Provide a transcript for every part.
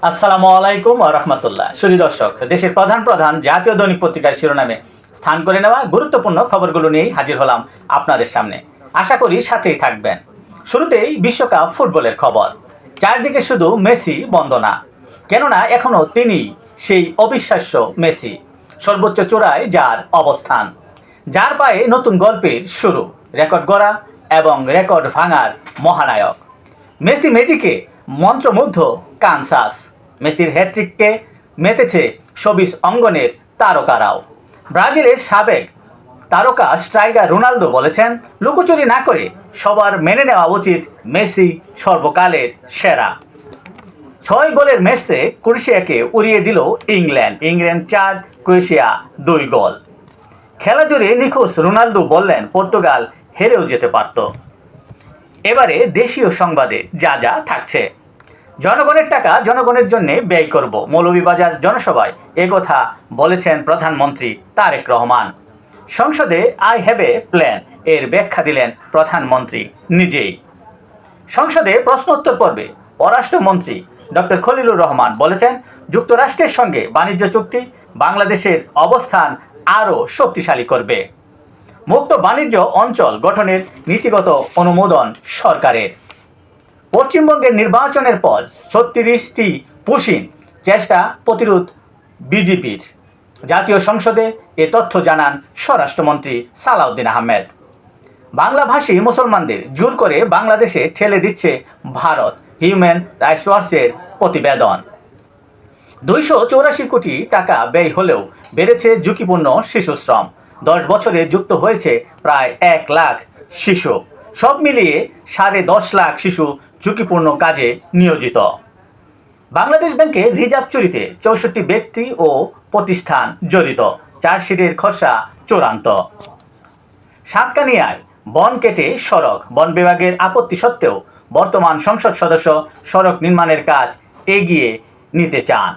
আসসালামু আলাইকুম ওয়া রাহমাতুল্লাহ। সুধী দর্শক, দেশের প্রধান প্রধান জাতীয় দৈনিক পত্রিকার শিরোনামে স্থান করে নেওয়া গুরুত্বপূর্ণ খবরগুলো নিয়েই হাজির হলাম আপনাদের সামনে। আশা করি সাথেই থাকবেন। শুরুতেই বিশ্বকাপ ফুটবলের খবর। চারদিকে শুধু মেসি বন্দনা, কেননা এখনও তিনি সেই অবিশ্বাস্য মেসি, সর্বোচ্চ চূড়ায় যার অবস্থান, যার পায়ে নতুন গল্পের শুরু, রেকর্ড গড়া এবং রেকর্ড ভাঙার মহানায়ক। মেসি ম্যাজিকে মন্ত্রমুগ্ধ কানসাস। মেসির হ্যাট্রিককে মেতেছে শোবিজ অঙ্গনের তারকারাও। ব্রাজিলের সাবেক তারকা স্ট্রাইকার রোনালদো বলেছেন, লুকোচুরি না করে সবার মেনে নেওয়া উচিত মেসি সর্বকালের সেরা। 6 গোলের ম্যাচে ক্রোয়েশিয়াকে উড়িয়ে দিল ইংল্যান্ড 4, ক্রোয়েশিয়া 2 গোল। খেলা জুড়ে নিখোঁজ রোনালদো বললেন, পর্তুগাল হেরেও যেতে পারত। এবারে দেশীয় সংবাদে যা যা থাকছে। জনগণের টাকা জনগণের জন্য ব্যয় করব, মৌলভীবাজার জনসভায় একথা বলেছেন প্রধানমন্ত্রী তারেক রহমান। সংসদে আই হ্যাভ এ প্ল্যান এর ব্যাখ্যা দিলেন প্রধানমন্ত্রী নিজেই। সংসদে প্রশ্নোত্তর পর্বে পররাষ্ট্রমন্ত্রী ডক্টর খলিলুর রহমান বলেছেন, যুক্তরাষ্ট্রের সঙ্গে বাণিজ্য চুক্তি বাংলাদেশের অবস্থান আরও শক্তিশালী করবে। মুক্ত বাণিজ্য অঞ্চল গঠনের নীতিগত অনুমোদন সরকারের। পশ্চিমবঙ্গের নির্বাচনের পর 36টি পুশিন চেষ্টা প্রতিরোধ বিজেপির। জাতীয় সংসদে এ তথ্য জানান স্বরাষ্ট্রমন্ত্রী সালাউদ্দিন আহমেদ। বাংলাভাষী মুসলমানদের জোর করে বাংলাদেশে ঠেলে দিচ্ছে ভারত, হিউম্যান রাইটস ওয়াচের প্রতিবেদন। 284 কোটি টাকা ব্যয় হলেও বেড়েছে ঝুঁকিপূর্ণ শিশুশ্রম। 10 বছরে যুক্ত হয়েছে প্রায় 1 লাখ শিশু। সব মিলিয়ে 10.5 লাখ শিশু ঝুঁকিপূর্ণ কাজে নিয়োজিত। বাংলাদেশ ব্যাংকে রিজার্ভ চুরিতে 64 ব্যক্তি ও প্রতিষ্ঠান জড়িত। চার্জশিটের খসড়া চূড়ান্ত। সাতকানিয়ায় বন কেটে সড়ক, বন বিভাগের আপত্তি সত্ত্বেও বর্তমান সংসদ সদস্য সড়ক নির্মাণের কাজ এগিয়ে নিতে চান।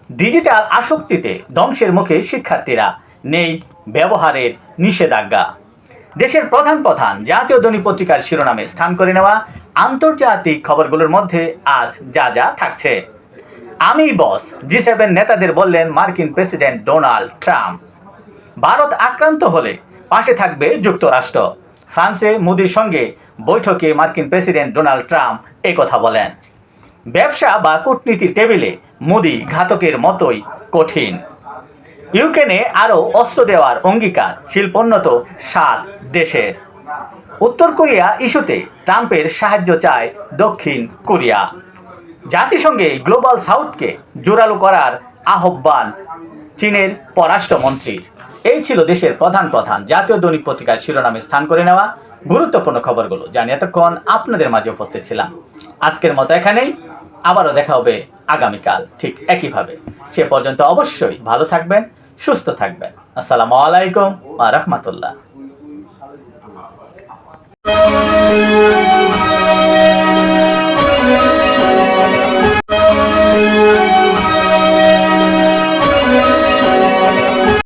ডিজিটাল আসক্তিতে ধ্বংসের মুখে শিক্ষার্থীরা, নেই ব্যবহারের নিষেধাজ্ঞা। দেশের প্রধান প্রধান জাতীয় দৈনিক পত্রিকার শিরোনামে স্থান করে নেওয়া আন্তর্জাতিক খবরগুলোর মধ্যে আজ যা যা থাকছে। আমি বস, G7 নেতাদের বললেন মার্কিন প্রেসিডেন্ট ডোনাল্ড ট্রাম্প। ভারত আক্রান্ত হলে পাশে থাকবে যুক্তরাষ্ট্র। ফ্রান্সে মোদির সঙ্গে বৈঠকে মার্কিন প্রেসিডেন্ট ডোনাল্ড ট্রাম্প একথা বলেন। ব্যবসা বা কূটনীতির টেবিলে মোদি ঘাতকের মতোই কঠিন। ইউক্রেনে আরও অস্ত্র দেওয়ার অঙ্গীকার, শিল্পোন্নত 7 দেশের। উত্তর কোরিয়া ইস্যুতে ট্রাম্পের সাহায্য চায় দক্ষিণ কোরিয়া। জাতিসংঘে গ্লোবাল সাউথকে জোরালো করার আহ্বান চীনের পররাষ্ট্রমন্ত্রীর। এই ছিল দেশের প্রধান প্রধান জাতীয় দৈনিক পত্রিকার শিরোনামে স্থান করে নেওয়া গুরুত্বপূর্ণ খবরগুলো, জানি এতক্ষণ আপনাদের মাঝে উপস্থিত ছিলাম। আজকের মতো এখানেই, আবারও দেখা হবে আগামীকাল ঠিক একইভাবে। সে পর্যন্ত অবশ্যই ভালো থাকবেন, সুস্থ থাকবেন। আসসালামু আলাইকুম ওয়া রাহমাতুল্লাহ।